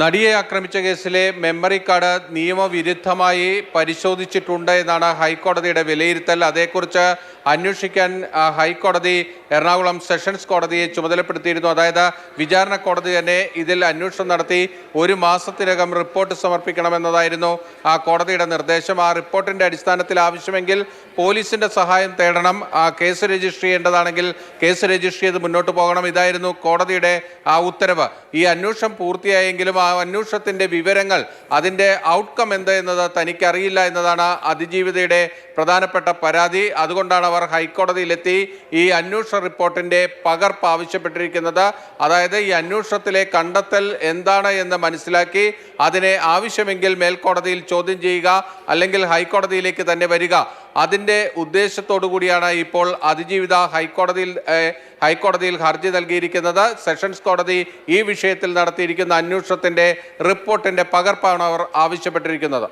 നടിയെ ആക്രമിച്ച കേസിലെ മെമ്മറി കാർഡ് നിയമവിരുദ്ധമായി പരിശോധിച്ചിട്ടുണ്ട് എന്നാണ് ഹൈക്കോടതിയുടെ വിലയിരുത്തൽ. അതേക്കുറിച്ച് അന്വേഷിക്കാൻ ഹൈക്കോടതി എറണാകുളം സെഷൻസ് കോടതിയെ ചുമതലപ്പെടുത്തിയിരുന്നു. അതായത് വിചാരണ കോടതി തന്നെ ഇതിൽ അന്വേഷണം നടത്തി 1 മാസത്തിനകം റിപ്പോർട്ട് സമർപ്പിക്കണമെന്നതായിരുന്നു ആ കോടതിയുടെ നിർദ്ദേശം. ആ റിപ്പോർട്ടിന്റെ അടിസ്ഥാനത്തിൽ ആവശ്യമെങ്കിൽ പോലീസിന്റെ സഹായം തേടണം. കേസ് രജിസ്റ്റർ ചെയ്യേണ്ടതാണെങ്കിൽ കേസ് രജിസ്റ്റർ ചെയ്ത് മുന്നോട്ട് പോകണം. ഇതായിരുന്നു കോടതിയുടെ ആ ഉത്തരവ്. ഈ അന്വേഷണം പൂർത്തിയായെങ്കിലും ആ അന്വേഷണത്തിന്റെ വിവരങ്ങൾ, അതിന്റെ ഔട്ട്കം എന്ത് എന്നത് തനിക്കറിയില്ല എന്നതാണ് അതിജീവിതയുടെ പ്രധാനപ്പെട്ട പരാതി. അതുകൊണ്ടാണ് അവർ ഹൈക്കോടതിയിലെത്തി ഈ അന്വേഷണ റിപ്പോർട്ടിന്റെ പകർപ്പ് ആവശ്യപ്പെട്ടിരിക്കുന്നത്. അതായത് ഈ അന്വേഷണത്തിലെ കണ്ടെത്തൽ എന്താണ് എന്ന് മനസ്സിലാക്കി അതിനെ ആവശ്യമെങ്കിൽ മേൽക്കോടതിയിൽ ചോദ്യം ചെയ്യുക, അല്ലെങ്കിൽ ഹൈക്കോടതിയിലേക്ക് തന്നെ വരിക. അതിൻ്റെ ഉദ്ദേശത്തോടു കൂടിയാണ് ഇപ്പോൾ അതിജീവിത ഹൈക്കോടതിയിൽ ഹർജി നൽകിയിരിക്കുന്നത്. സെഷൻസ് കോടതി ഈ വിഷയത്തിൽ നടത്തിയിരിക്കുന്ന അന്വേഷണത്തിന്റെ റിപ്പോർട്ടിന്റെ പകർപ്പാണ് അവർ ആവശ്യപ്പെട്ടിരിക്കുന്നത്.